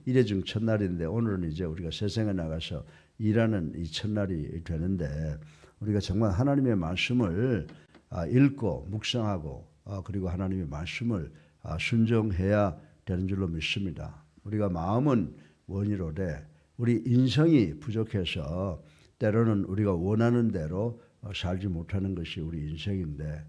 일회중 첫날인데 오늘은 이제 우리가 세상에 나가서 일하는 이 첫날이 되는데 우리가 정말 하나님의 말씀을 읽고 묵상하고 그리고 하나님의 말씀을 순종해야 되는 줄로 믿습니다. 우리가 마음은 원이로되 우리 인성이 부족해서 때로는 우리가 원하는 대로 살지 못하는 것이 우리 인생인데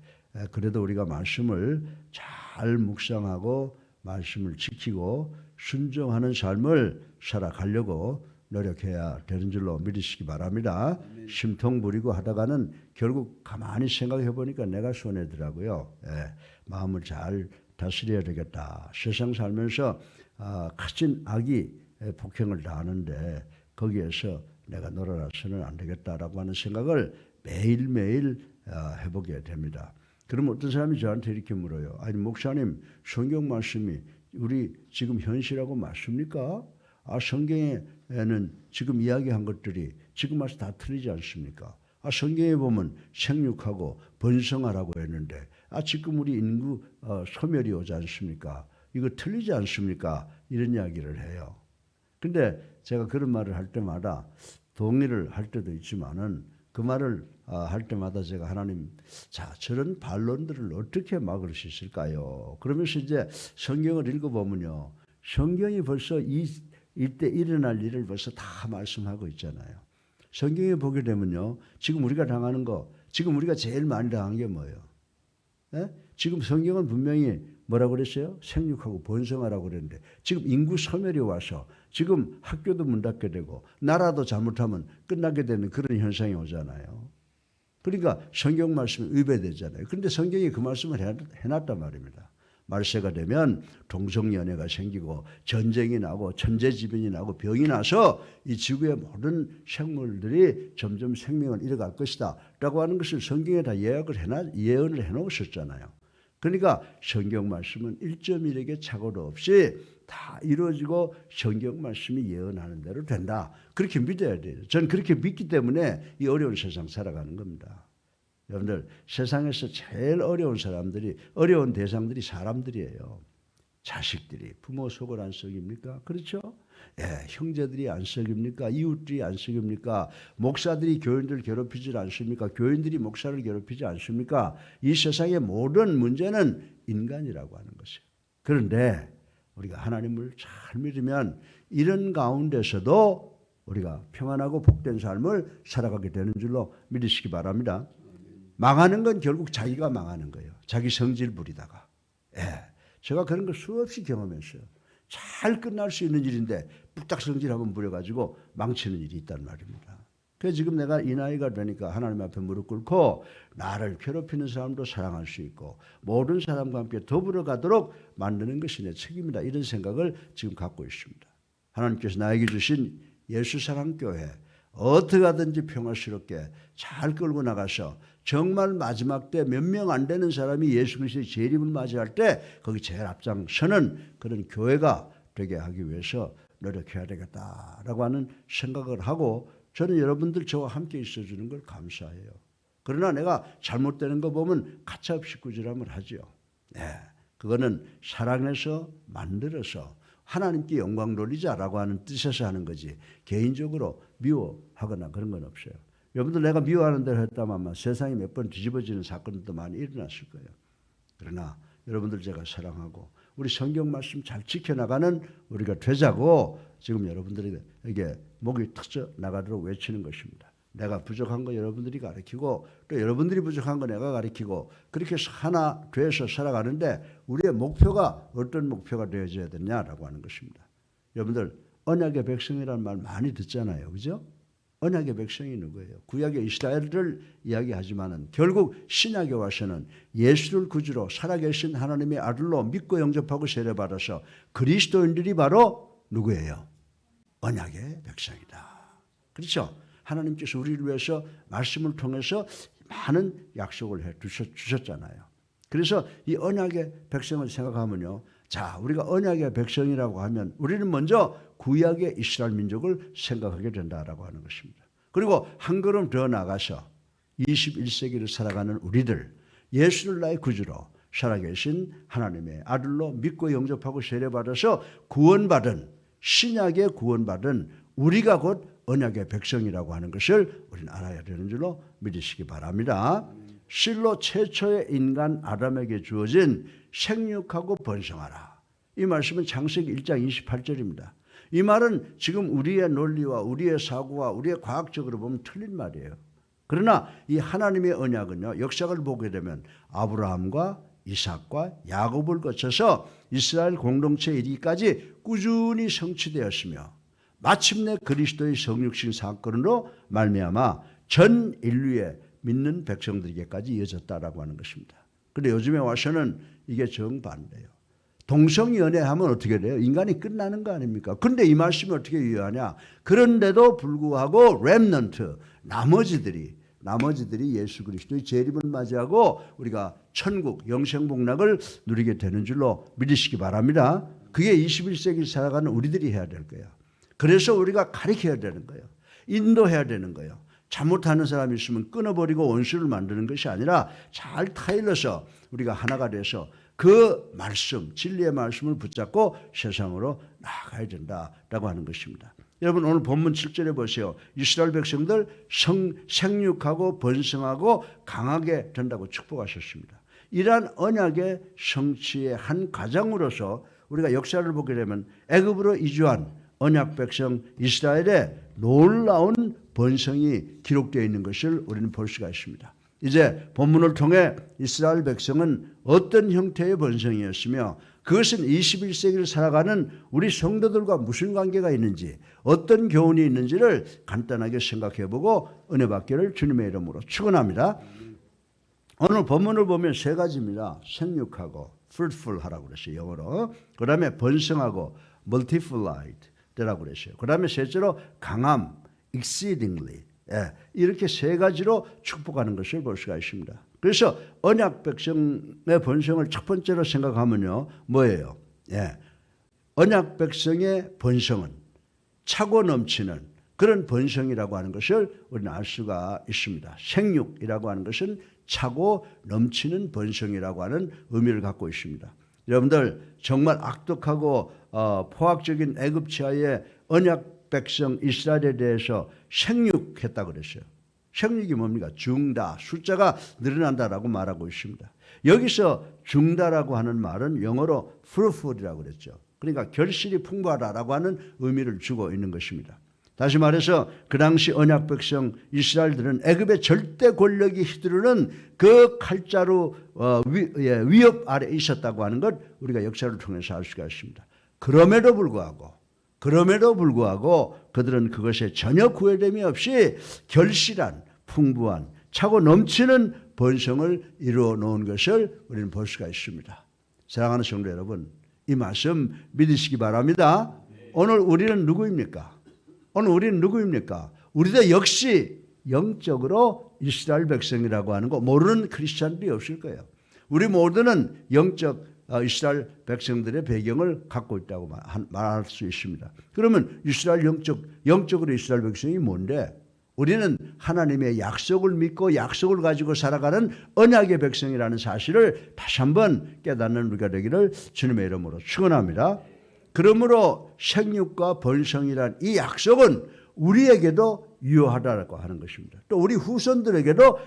그래도 우리가 말씀을 잘 묵상하고 말씀을 지키고 순종하는 삶을 살아가려고 노력해야 되는 줄로 믿으시기 바랍니다. 심통 부리고 하다가는 결국 가만히 생각해 보니까 내가 손해더라고요. 마음을 잘 다스려야 되겠다. 세상 살면서 가진 악이 폭행을 당하는데 거기에서 내가 놀아나서는 안 되겠다라고 하는 생각을 매일매일 해보게 됩니다. 그럼 어떤 사람이 저한테 이렇게 물어요. 아니 목사님 성경 말씀이 우리 지금 현실하고 맞습니까? 성경에는 지금 이야기한 것들이 지금 와서 다 틀리지 않습니까? 성경에 보면 생육하고 번성하라고 했는데 지금 우리 인구 소멸이 오지 않습니까? 이거 틀리지 않습니까? 이런 이야기를 해요. 근데 제가 그런 말을 할 때마다 동의를 할 때도 있지만은 그 말을 할 때마다 제가 하나님, 자, 저런 반론들을 어떻게 막을 수 있을까요? 그러면서 이제 성경을 읽어보면요. 성경이 벌써 이때 일어날 일을 벌써 다 말씀하고 있잖아요. 성경에 보게 되면요. 지금 우리가 당하는 거, 지금 우리가 제일 많이 당한 게 뭐예요? 지금 성경은 분명히 뭐라고 그랬어요? 생육하고 번성하라고 그랬는데 지금 인구 소멸이 와서 지금 학교도 문 닫게 되고 나라도 잘못하면 끝나게 되는 그런 현상이 오잖아요. 그러니까 성경 말씀이 위배되잖아요. 그런데 성경이 그 말씀을 해놨단 말입니다. 말세가 되면 동성연애가 생기고 전쟁이 나고 천재지변이 나고 병이 나서 이 지구의 모든 생물들이 점점 생명을 잃어갈 것이다 라고 하는 것을 성경에 다 예언을 해놓으셨잖아요. 그러니까 성경 말씀은 1.1에게 착오도 없이 다 이루어지고 성경 말씀이 예언하는 대로 된다. 그렇게 믿어야 돼요. 저는 그렇게 믿기 때문에 이 어려운 세상 살아가는 겁니다. 여러분들 세상에서 제일 어려운 대상들이 사람들이에요. 자식들이 부모 속을 안 썩입니까? 그렇죠? 형제들이 안 썩입니까? 이웃들이 안 썩입니까? 목사들이 교인들 괴롭히지 않습니까? 교인들이 목사를 괴롭히지 않습니까? 이 세상의 모든 문제는 인간이라고 하는 것이에요. 그런데 우리가 하나님을 잘 믿으면 이런 가운데서도 우리가 평안하고 복된 삶을 살아가게 되는 줄로 믿으시기 바랍니다. 망하는 건 결국 자기가 망하는 거예요. 자기 성질 부리다가. 제가 그런 걸 수없이 경험했어요. 잘 끝날 수 있는 일인데 뚝딱 성질 한번 부려가지고 망치는 일이 있단 말입니다. 그래서 지금 내가 이 나이가 되니까 하나님 앞에 무릎 꿇고 나를 괴롭히는 사람도 사랑할 수 있고 모든 사람과 함께 더불어 가도록 만드는 것이 내 책임이다. 이런 생각을 지금 갖고 있습니다. 하나님께서 나에게 주신 예수사랑교회 어떻게 하든지 평화스럽게 잘 끌고 나가서 정말 마지막 때 몇 명 안 되는 사람이 예수 그리스도의 재림을 맞이할 때 거기 제일 앞장서는 그런 교회가 되게 하기 위해서 노력해야 되겠다라고 하는 생각을 하고 저는 여러분들 저와 함께 있어주는 걸 감사해요. 그러나 내가 잘못되는 거 보면 가차없이 꾸지람을 하죠. 그거는 사랑해서 만들어서 하나님께 영광 돌리자라고 하는 뜻에서 하는 거지 개인적으로 미워하거나 그런 건 없어요. 여러분들 내가 미워하는 대로 했다면 아마 세상이 몇 번 뒤집어지는 사건도 많이 일어났을 거예요. 그러나 여러분들 제가 사랑하고 우리 성경 말씀 잘 지켜나가는 우리가 되자고 지금 여러분들에게 목이 터져 나가도록 외치는 것입니다. 내가 부족한 거 여러분들이 가르치고 또 여러분들이 부족한 거 내가 가르치고 그렇게 해서 하나 돼서 살아가는데 우리의 목표가 어떤 목표가 되어져야 되냐라고 하는 것입니다. 여러분들 언약의 백성이라는 말 많이 듣잖아요. 그죠? 언약의 백성이 누구예요? 구약의 이스라엘을 이야기하지만은 결국 신약에 와서는 예수를 구주로 살아계신 하나님의 아들로 믿고 영접하고 세례받아서 그리스도인들이 바로 누구예요? 언약의 백성이다. 그렇죠? 하나님께서 우리를 위해서 말씀을 통해서 많은 약속을 해 주셨잖아요. 그래서 이 언약의 백성을 생각하면요. 자, 우리가 언약의 백성이라고 하면 우리는 먼저 구약의 이스라엘 민족을 생각하게 된다라고 하는 것입니다. 그리고 한 걸음 더 나가서 21세기를 살아가는 우리들, 예수를 나의 구주로 살아계신 하나님의 아들로 믿고 영접하고 세례받아서 구원받은 신약에 구원받은 우리가 곧 언약의 백성이라고 하는 것을 우리는 알아야 되는 줄로 믿으시기 바랍니다. 실로 최초의 인간 아담에게 주어진 생육하고 번성하라. 이 말씀은 창세기 1장 28절입니다. 이 말은 지금 우리의 논리와 우리의 사고와 우리의 과학적으로 보면 틀린 말이에요. 그러나 이 하나님의 언약은요, 역사를 보게 되면 아브라함과 이삭과 야곱을 거쳐서 이스라엘 공동체에 이르기까지 꾸준히 성취되었으며 마침내 그리스도의 성육신 사건으로 말미암아 전 인류의 믿는 백성들에게까지 이어졌다라고 하는 것입니다. 그런데 요즘에 와서는 이게 정반대예요. 동성연애하면 어떻게 돼요? 인간이 끝나는 거 아닙니까? 그런데 이 말씀이 어떻게 유효하냐? 그런데도 불구하고 렘넌트, 나머지들이 예수 그리스도의 재림을 맞이하고 우리가 천국, 영생복락을 누리게 되는 줄로 믿으시기 바랍니다. 그게 21세기 살아가는 우리들이 해야 될 거예요. 그래서 우리가 가르쳐야 되는 거예요. 인도해야 되는 거예요. 잘못하는 사람이 있으면 끊어버리고 원수를 만드는 것이 아니라 잘 타일러서 우리가 하나가 돼서 그 말씀, 진리의 말씀을 붙잡고 세상으로 나아가야 된다라고 하는 것입니다. 여러분 오늘 본문 7절에 보세요. 이스라엘 백성들 생육하고 번성하고 강하게 된다고 축복하셨습니다. 이러한 언약의 성취의 한 과정으로서 우리가 역사를 보게 되면 애굽으로 이주한 언약 백성 이스라엘의 놀라운 번성이 기록되어 있는 것을 우리는 볼 수가 있습니다. 이제 본문을 통해 이스라엘 백성은 어떤 형태의 번성이었으며 그것은 21세기를 살아가는 우리 성도들과 무슨 관계가 있는지 어떤 교훈이 있는지를 간단하게 생각해보고 은혜 받기를 주님의 이름으로 축원합니다. 오늘 본문을 보면 세 가지입니다. 생육하고 fruitful 하라고 그랬어요. 영어로. 그 다음에 번성하고 multiplied 라고 그랬어요. 그 다음에 셋째로 강함 exceedingly 이렇게 세 가지로 축복하는 것을 볼 수가 있습니다. 그래서 언약 백성의 번성을 첫 번째로 생각하면요. 뭐예요? 언약 백성의 번성은 차고 넘치는 그런 번성이라고 하는 것을 우리는 알 수가 있습니다. 생육이라고 하는 것은 차고 넘치는 번성이라고 하는 의미를 갖고 있습니다. 여러분들 정말 악독하고 포악적인 애굽 지하의 언약 백성 이스라엘에 대해서 생육했다고 그랬어요. 생육이 뭡니까? 증다, 숫자가 늘어난다라고 말하고 있습니다. 여기서 증다라고 하는 말은 영어로 fruitful이라고 그랬죠. 그러니까 결실이 풍부하다라고 하는 의미를 주고 있는 것입니다. 다시 말해서 그 당시 언약 백성 이스라엘들은 애굽의 절대 권력이 휘두르는 그 칼자루 위협 아래 있었다고 하는 것 우리가 역사를 통해서 알 수가 있습니다. 그럼에도 불구하고 그들은 그것에 전혀 구애됨이 없이 결실한 풍부한 차고 넘치는 번성을 이루어 놓은 것을 우리는 볼 수가 있습니다. 사랑하는 성도 여러분, 이 말씀 믿으시기 바랍니다. 오늘 우리는 누구입니까? 우리도 역시 영적으로 이스라엘 백성이라고 하는 거 모르는 크리스찬들이 없을 거예요. 우리 모두는 영적 이스라엘 백성들의 배경을 갖고 있다고 말할 수 있습니다. 그러면 영적으로 이스라엘 백성이 뭔데? 우리는 하나님의 약속을 믿고 약속을 가지고 살아가는 언약의 백성이라는 사실을 다시 한번 깨닫는 우리가 되기를 주님의 이름으로 축원합니다. 그러므로 생육과 번성이란 이 약속은 우리에게도 유효하다고 하는 것입니다. 또 우리 후손들에게도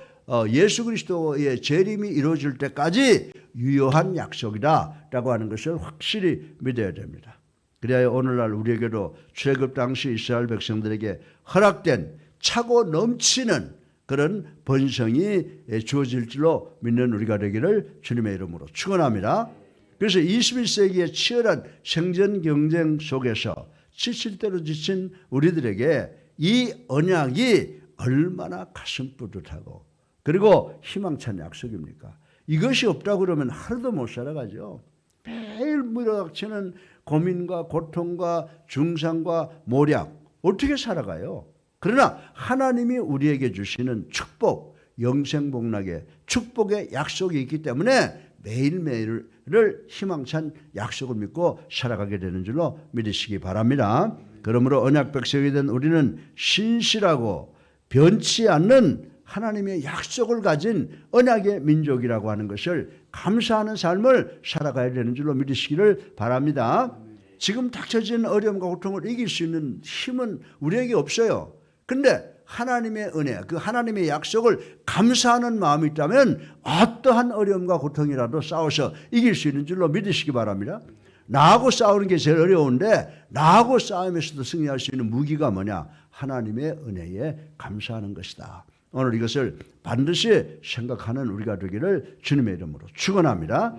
예수 그리스도의 재림이 이루어질 때까지 유효한 약속이다라고 하는 것을 확실히 믿어야 됩니다. 그래야 오늘날 우리에게도 출애굽 당시 이스라엘 백성들에게 허락된 차고 넘치는 그런 번성이 주어질 줄로 믿는 우리가 되기를 주님의 이름으로 축원합니다. 그래서 21세기의 치열한 생존 경쟁 속에서 지칠 대로 지친 우리들에게 이 언약이 얼마나 가슴 뿌듯하고 그리고 희망찬 약속입니까? 이것이 없다고 그러면 하루도 못 살아가죠. 매일 물어닥치는 고민과 고통과 중상과 모략 어떻게 살아가요? 그러나 하나님이 우리에게 주시는 축복, 영생복락의 축복의 약속이 있기 때문에 매일매일을 희망찬 약속을 믿고 살아가게 되는 줄로 믿으시기 바랍니다. 그러므로 언약 백성이 된 우리는 신실하고 변치 않는 하나님의 약속을 가진 언약의 민족이라고 하는 것을 감사하는 삶을 살아가야 되는 줄로 믿으시기를 바랍니다. 지금 닥쳐지는 어려움과 고통을 이길 수 있는 힘은 우리에게 없어요. 근데 하나님의 은혜, 그 하나님의 약속을 감사하는 마음이 있다면 어떠한 어려움과 고통이라도 싸워서 이길 수 있는 줄로 믿으시기 바랍니다. 나하고 싸우는 게 제일 어려운데 나하고 싸움에서도 승리할 수 있는 무기가 뭐냐? 하나님의 은혜에 감사하는 것이다. 오늘 이것을 반드시 생각하는 우리가 되기를 주님의 이름으로 축원합니다.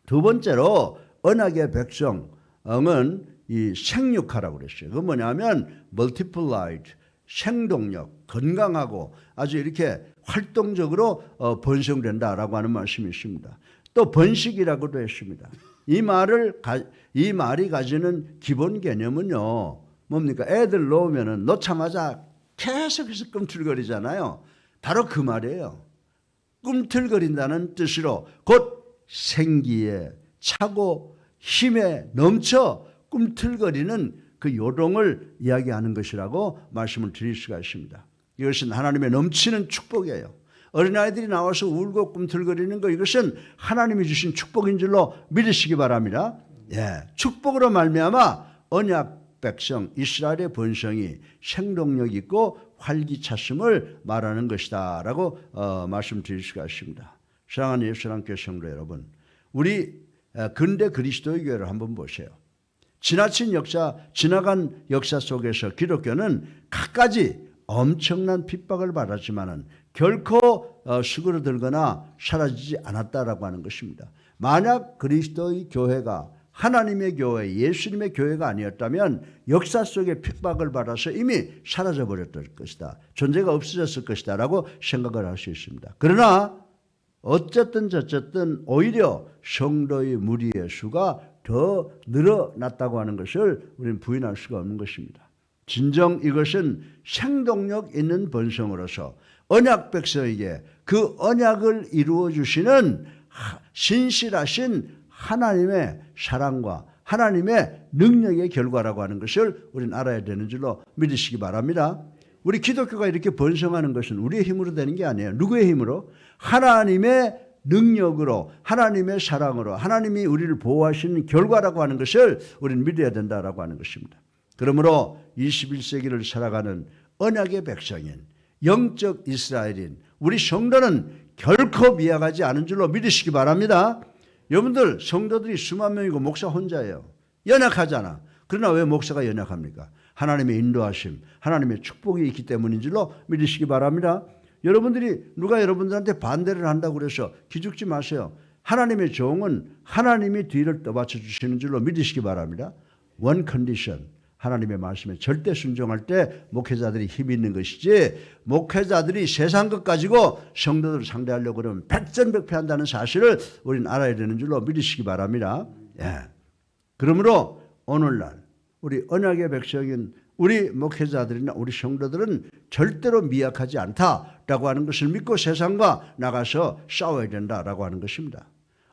두 번째로 언약의 백성은 이 생육하라고 그랬어요. 그건 뭐냐면 multiplied, 생동력, 건강하고 아주 이렇게 활동적으로 번성된다라고 하는 말씀이 있습니다. 또 번식이라고도 했습니다. 이 말이 가지는 기본 개념은요, 뭡니까? 애들 놓으면은 놓자마자 계속해서 꿈틀거리잖아요. 바로 그 말이에요. 꿈틀거린다는 뜻으로 곧 생기에 차고 힘에 넘쳐 꿈틀거리는 그 요동을 이야기하는 것이라고 말씀을 드릴 수가 있습니다. 이것은 하나님의 넘치는 축복이에요. 어린아이들이 나와서 울고 꿈틀거리는 거, 이것은 하나님이 주신 축복인 줄로 믿으시기 바랍니다. 축복으로 말미암아 언약 백성 이스라엘의 번성이 생동력 있고 활기찼음을 말하는 것이다 라고 말씀드릴 수가 있습니다. 사랑하는 예수님께 성도 여러분, 우리 근대 그리스도의 교회를 한번 보세요. 지나간 역사 속에서 기독교는 갖가지 엄청난 핍박을 받았지만은 결코 수그러들거나 사라지지 않았다라고 하는 것입니다. 만약 그리스도의 교회가 하나님의 교회, 예수님의 교회가 아니었다면 역사 속에 핍박을 받아서 이미 사라져버렸을 것이다. 존재가 없어졌을 것이다 라고 생각을 할 수 있습니다. 그러나 어쨌든 저쨌든 오히려 성도의 무리의 수가 더 늘어났다고 하는 것을 우리는 부인할 수가 없는 것입니다. 진정 이것은 생동력 있는 번성으로서 언약 백성에게 그 언약을 이루어 주시는 신실하신 하나님의 사랑과 하나님의 능력의 결과라고 하는 것을 우리는 알아야 되는 줄로 믿으시기 바랍니다. 우리 기독교가 이렇게 번성하는 것은 우리의 힘으로 되는 게 아니에요. 누구의 힘으로? 하나님의 능력으로, 하나님의 사랑으로, 하나님이 우리를 보호하시는 결과라고 하는 것을 우리는 믿어야 된다라고 하는 것입니다. 그러므로 21세기를 살아가는 언약의 백성인 영적 이스라엘인 우리 성도는 결코 미약하지 않은 줄로 믿으시기 바랍니다. 여러분들 성도들이 수만 명이고 목사 혼자예요. 연약하잖아. 그러나 왜 목사가 연약합니까? 하나님의 인도하심, 하나님의 축복이 있기 때문인 줄로 믿으시기 바랍니다. 여러분들이 누가 여러분들한테 반대를 한다고 그래서 기죽지 마세요. 하나님의 종은 하나님이 뒤를 떠받쳐 주시는 줄로 믿으시기 바랍니다. One condition, 하나님의 말씀에 절대 순종할 때 목회자들이 힘이 있는 것이지, 목회자들이 세상 것 가지고 성도들을 상대하려고 그러면 백전백패한다는 사실을 우리는 알아야 되는 줄로 믿으시기 바랍니다. 그러므로 오늘날 우리 언약의 백성인 우리 목회자들이나 우리 성도들은 절대로 미약하지 않다라고 하는 것을 믿고 세상과 나가서 싸워야 된다라고 하는 것입니다.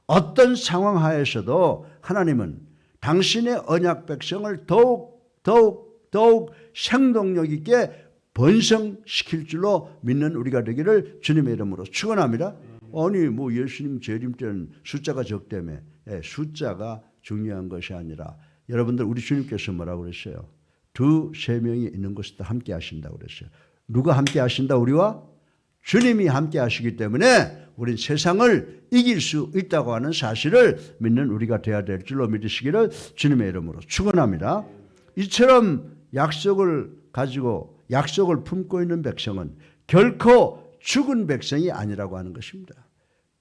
어떤 상황 하에서도 하나님은 당신의 언약 백성을 더욱 생동력 있게 번성시킬 줄로 믿는 우리가 되기를 주님의 이름으로 축원합니다. 아니 뭐 예수님 재림 때는 숫자가 적다며. 숫자가 중요한 것이 아니라 여러분들 우리 주님께서 뭐라고 그랬어요? 2-3명이 있는 곳에도 함께 하신다고 그랬어요. 누가 함께 하신다? 우리와? 주님이 함께 하시기 때문에 우린 세상을 이길 수 있다고 하는 사실을 믿는 우리가 되어야 될 줄로 믿으시기를 주님의 이름으로 축원합니다. 이처럼 약속을 가지고 약속을 품고 있는 백성은 결코 죽은 백성이 아니라고 하는 것입니다.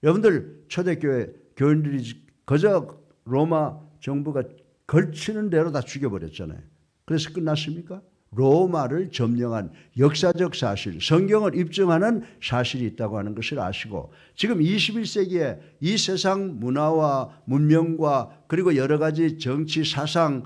여러분들 초대교회 교인들이 그저 로마 정부가 걸치는 대로 다 죽여버렸잖아요. 그래서 끝났습니까? 로마를 점령한 역사적 사실, 성경을 입증하는 사실이 있다고 하는 것을 아시고 지금 21세기에 이 세상 문화와 문명과 그리고 여러 가지 정치, 사상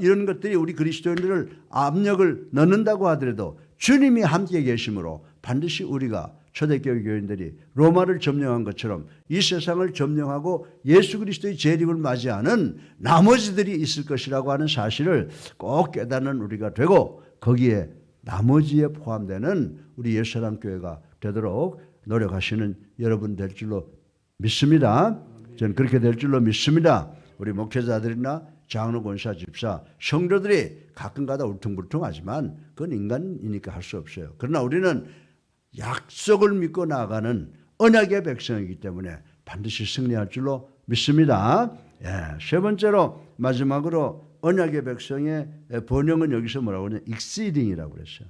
이런 것들이 우리 그리스도인들을 압력을 넣는다고 하더라도 주님이 함께 계심으로 반드시 우리가 초대교회 교인들이 로마를 점령한 것처럼 이 세상을 점령하고 예수 그리스도의 재림을 맞이하는 나머지들이 있을 것이라고 하는 사실을 꼭 깨닫는 우리가 되고 거기에 나머지에 포함되는 우리 예수사랑교회가 되도록 노력하시는 여러분 될 줄로 믿습니다. 저는 그렇게 될 줄로 믿습니다. 우리 목회자들이나 장로, 권사, 집사, 성도들이 가끔가다 울퉁불퉁하지만 그건 인간이니까 할 수 없어요. 그러나 우리는 약속을 믿고 나아가는 언약의 백성이기 때문에 반드시 승리할 줄로 믿습니다. 세 번째로 마지막으로 언약의 백성의 번영은 여기서 뭐라고 하냐? exceeding이라고 그랬어요.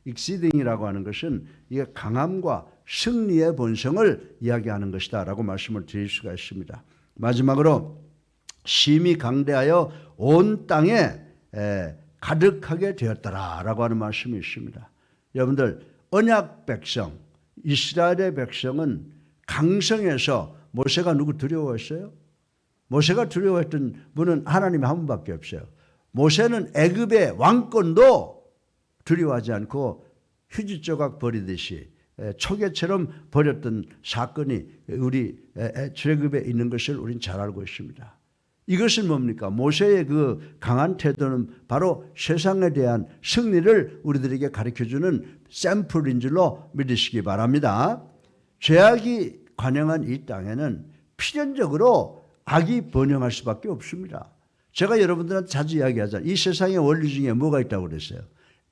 exceeding이라고 하는 것은 이게 강함과 승리의 본성을 이야기하는 것이다 라고 말씀을 드릴 수가 있습니다. 마지막으로 심히 강대하여 온 땅에 가득하게 되었더라 라고 하는 말씀이 있습니다. 여러분들, 언약 백성, 이스라엘의 백성은 강성해서 모세가 누구 두려워했어요? 모세가 두려워했던 분은 하나님 한 분밖에 없어요. 모세는 애굽의 왕권도 두려워하지 않고 휴지 조각 버리듯이 초계처럼 버렸던 사건이 우리 출애굽에 있는 것을 우리는 잘 알고 있습니다. 이것은 뭡니까? 모세의 그 강한 태도는 바로 세상에 대한 승리를 우리들에게 가르쳐주는 샘플인 줄로 믿으시기 바랍니다. 죄악이 관영한 이 땅에는 필연적으로 악이 번영할 수밖에 없습니다. 제가 여러분들한테 자주 이야기하잖아요. 이 세상의 원리 중에 뭐가 있다고 그랬어요?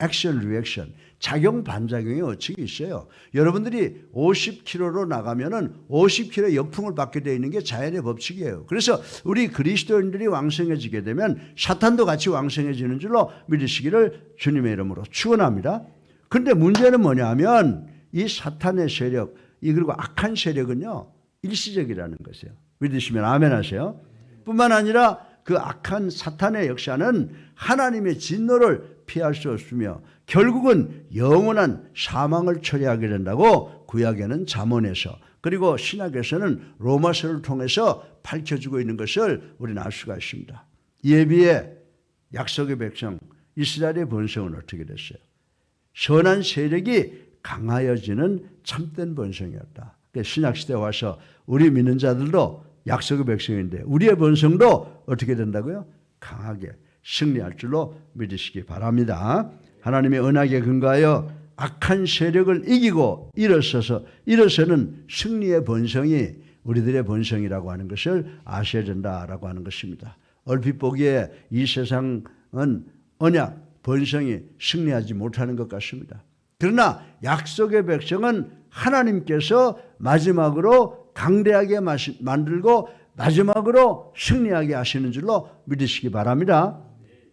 액션, 리액션, 작용, 반작용의 어칙이 있어요. 여러분들이 50km로 나가면은 50km 역풍을 받게 되어 있는 게 자연의 법칙이에요. 그래서 우리 그리스도인들이 왕성해지게 되면 사탄도 같이 왕성해지는 줄로 믿으시기를 주님의 이름으로 축원합니다. 그런데 문제는 뭐냐면 이 사탄의 세력, 그리고 악한 세력은요, 일시적이라는 것이에요. 믿으시면 아멘 하세요. 뿐만 아니라 그 악한 사탄의 역사는 하나님의 진노를 피할 수 없으며 결국은 영원한 사망을 초래하게 된다고 구약에는 잠언에서, 그리고 신약에서는 로마서를 통해서 밝혀주고 있는 것을 우리는 알 수가 있습니다. 이에 비해 약속의 백성 이스라엘의 번성은 어떻게 됐어요? 선한 세력이 강하여지는 참된 번성이었다. 신약시대에 와서 우리 믿는 자들도 약속의 백성인데 우리의 번성도 어떻게 된다고요? 강하게 승리할 줄로 믿으시기 바랍니다. 하나님의 언약에 근거하여 악한 세력을 이기고 일어서는 승리의 번성이 우리들의 번성이라고 하는 것을 아셔야 된다라고 하는 것입니다. 얼핏 보기에 이 세상은 언약, 번성이 승리하지 못하는 것 같습니다. 그러나 약속의 백성은 하나님께서 마지막으로 강대하게 만들고 마지막으로 승리하게 하시는 줄로 믿으시기 바랍니다.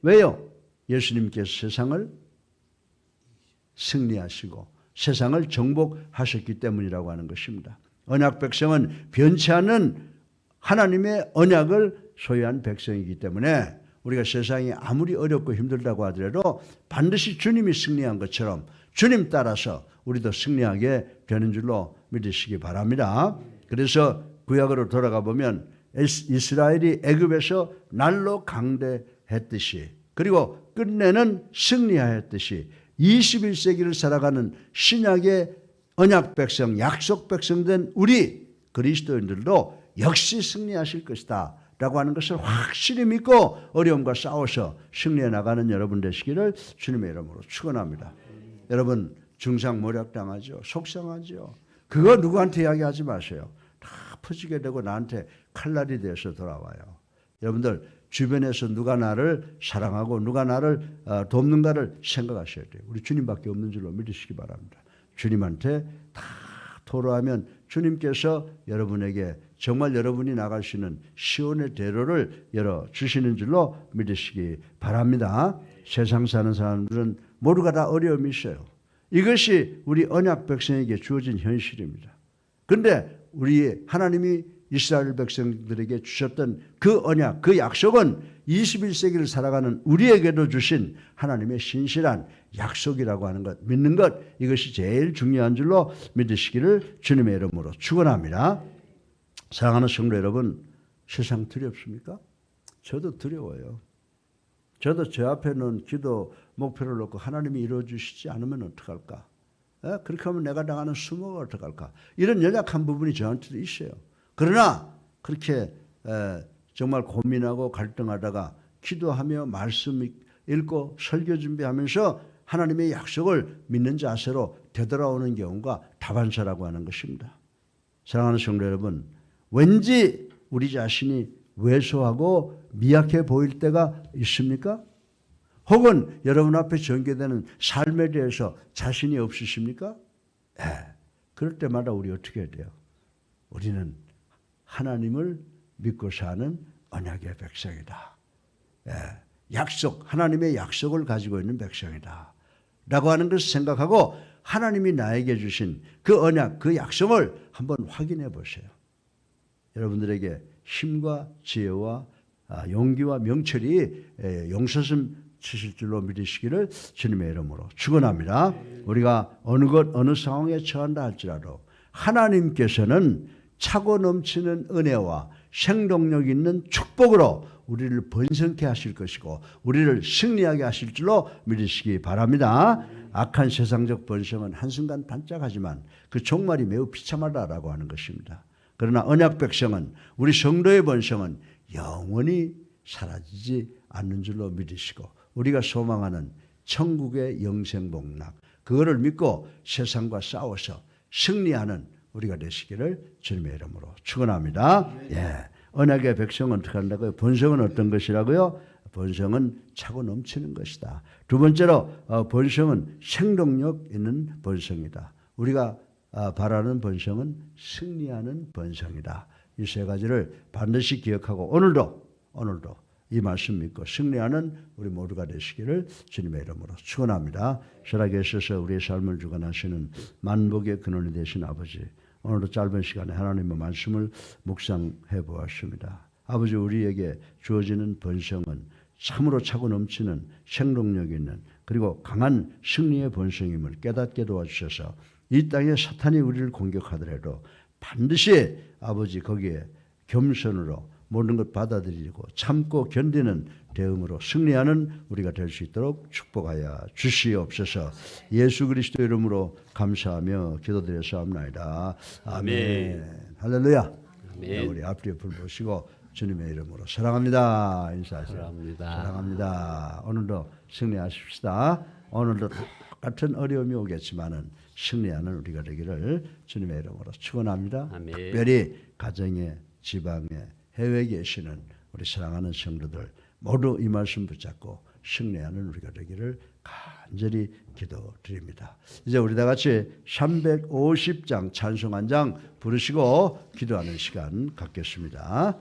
왜요? 예수님께서 세상을 승리하시고 세상을 정복하셨기 때문이라고 하는 것입니다. 언약 백성은 변치 않는 하나님의 언약을 소유한 백성이기 때문에 우리가 세상이 아무리 어렵고 힘들다고 하더라도 반드시 주님이 승리한 것처럼 주님 따라서 우리도 승리하게 되는 줄로 믿으시기 바랍니다. 그래서 구약으로 돌아가 보면 이스라엘이 애굽에서 날로 강대했듯이 그리고 끝내는 승리하였듯이 21세기를 살아가는 신약의 언약 백성, 약속 백성된 우리 그리스도인들도 역시 승리하실 것이다 라고 하는 것을 확실히 믿고 어려움과 싸워서 승리해 나가는 여러분 되시기를 주님의 이름으로 축원합니다. 여러분 중상모략당하죠. 속상하죠. 그거 누구한테 이야기하지 마세요. 다 퍼지게 되고 나한테 칼날이 되어서 돌아와요. 여러분들 주변에서 누가 나를 사랑하고 누가 나를 돕는가를 생각하셔야 돼요. 우리 주님밖에 없는 줄로 믿으시기 바랍니다. 주님한테 다 토로하면 주님께서 여러분에게 정말 여러분이 나갈 수 있는 시온의 대로를 열어주시는 줄로 믿으시기 바랍니다. 세상 사는 사람들은 모두가 다 어려움이 있어요. 이것이 우리 언약 백성에게 주어진 현실입니다. 그런데 우리 하나님이 이스라엘 백성들에게 주셨던 그 언약, 그 약속은 21세기를 살아가는 우리에게도 주신 하나님의 신실한 약속이라고 하는 것, 믿는 것, 이것이 제일 중요한 줄로 믿으시기를 주님의 이름으로 축원합니다. 사랑하는 성도 여러분, 세상 두렵습니까? 저도 두려워요. 저도 제 앞에 놓은 기도 목표를 놓고 하나님이 이루어주시지 않으면 어떡할까? 그렇게 하면 내가 당하는 수모가 어떡할까? 이런 연약한 부분이 저한테도 있어요. 그러나 그렇게 정말 고민하고 갈등하다가 기도하며 말씀 읽고 설교 준비하면서 하나님의 약속을 믿는 자세로 되돌아오는 경우가 다반사라고 하는 것입니다. 사랑하는 성도 여러분, 왠지 우리 자신이 왜소하고 미약해 보일 때가 있습니까? 혹은 여러분 앞에 전개되는 삶에 대해서 자신이 없으십니까? 그럴 때마다 우리 어떻게 해야 돼요? 우리는 하나님을 믿고 사는 언약의 백성이다. 약속, 하나님의 약속을 가지고 있는 백성이다 라고 하는 것을 생각하고 하나님이 나에게 주신 그 언약, 그 약속을 한번 확인해 보세요. 여러분들에게 힘과 지혜와 용기와 명철이 용서심 치실 줄로 믿으시기를 주님의 이름으로 축원합니다. 우리가 어느 것 어느 상황에 처한다 할지라도 하나님께서는 차고 넘치는 은혜와 생동력 있는 축복으로 우리를 번성케 하실 것이고 우리를 승리하게 하실 줄로 믿으시기 바랍니다. 악한 세상적 번성은 한순간 반짝하지만 그 종말이 매우 비참하다라고 하는 것입니다. 그러나 언약 백성은 우리 성도의 번성은 영원히 사라지지 않는 줄로 믿으시고 우리가 소망하는 천국의 영생복락 그거를 믿고 세상과 싸워서 승리하는 우리가 되시기를 주님의 이름으로 축원합니다. 언약의 백성은 어떻게 한다고요? 번성은 어떤 것이라고요? 번성은 차고 넘치는 것이다. 두 번째로 번성은 생동력 있는 번성이다. 우리가 바라는 번성은 승리하는 번성이다. 이 세 가지를 반드시 기억하고 오늘도 이 말씀 믿고 승리하는 우리 모두가 되시기를 주님의 이름으로 축원합니다. 살아계셔서 우리의 삶을 주관하시는 만복의 근원이 되신 아버지, 오늘도 짧은 시간에 하나님의 말씀을 묵상해 보았습니다. 아버지, 우리에게 주어지는 번성은 참으로 차고 넘치는 생동력 있는 그리고 강한 승리의 번성임을 깨닫게 도와주셔서 이 땅에 사탄이 우리를 공격하더라도 반드시 아버지 거기에 겸손으로 모든 것 받아들이고 참고 견디는 대응으로 승리하는 우리가 될 수 있도록 축복하여 주시옵소서. 예수 그리스도 이름으로 감사하며 기도드렸사옵나이다. 아멘. 할렐루야. 아멘. 우리 앞뒤에 불 보시고 주님의 이름으로 사랑합니다 인사하세요. 사랑합니다. 오늘도 승리하십시다. 오늘도 똑같은 어려움이 오겠지만은 승리하는 우리가 되기를 주님의 이름으로 축원합니다. 아멘. 특별히 가정에, 지방에, 해외에 계시는 우리 사랑하는 성도들 모두 이 말씀 붙잡고 승리하는 우리가 되기를 간절히 기도드립니다. 이제 우리 다 같이 350장 찬송 한 장 부르시고 기도하는 시간 갖겠습니다.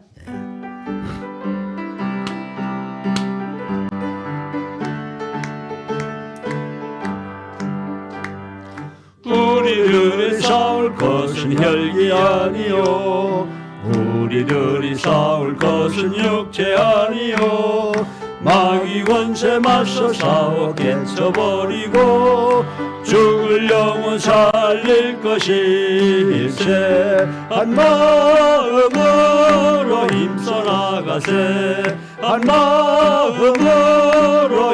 우리들이 싸울 것은 혈기 아니요 우리들이 싸울 것은 육체 아니요 마귀 권세 맞서 싸워 깨쳐버리고 죽을 영혼 살릴 것일세 한 마음으로 힘써 나가세 한 마음으로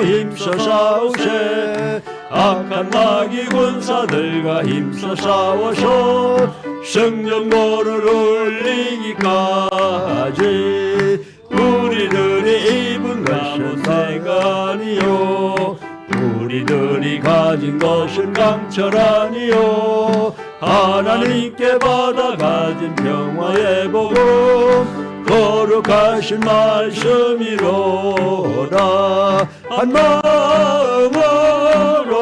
힘써 싸우세 악한 마귀 군사들과 힘써 싸워서 성전고를 울리기까지 우리들이 입은 것은 내가 아니요 우리들이 가진 것은 강철 아니요 하나님께 받아 가진 평화의 복음 거룩하신 말씀이로다 한 마음으로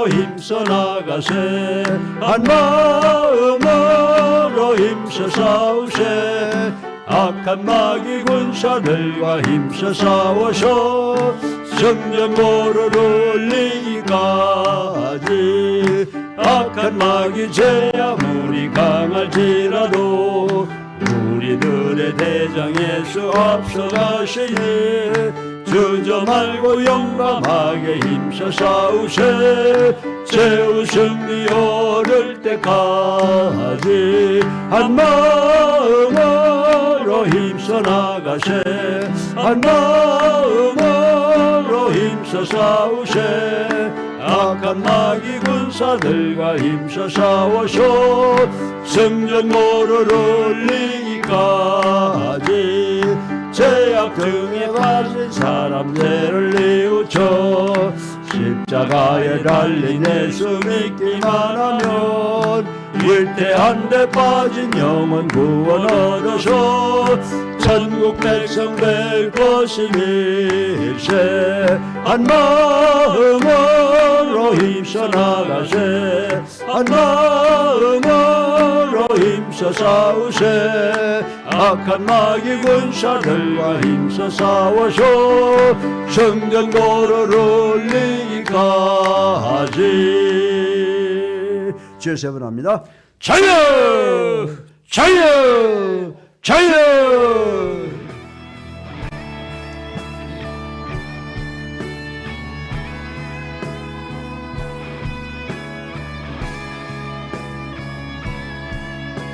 힘써 나가세 한 마음으로 힘써 싸우세 악한 마귀 군사들과 힘써 싸워서 성전고를 울리기까지 악한 마귀 제 아무리 강할지라도 우리들의 대장 예수 앞서가시니 주저 말고 용감하게 힘써 싸우세 최후 승리 오를 때까지 한 마음으로 힘써 나가세 한 마음으로 힘써 싸우세 악한 마귀 군사들과 힘써 싸워서 성전고를 울리기까지 죄악 등에 빠진 사람들을 뉘우쳐 십자가에 달린 예수 믿기만 하면 위태한 데 빠진 영혼 구원 얻어서 천국 백성 될 것임일세 한 마음으로 힘써 나가세 한 마음으로 힘써 싸우세 악한 마귀 군사들과 힘써 싸워서 성전 고를 올리기까지 주여 세 번 합니다. 자유 자유 자유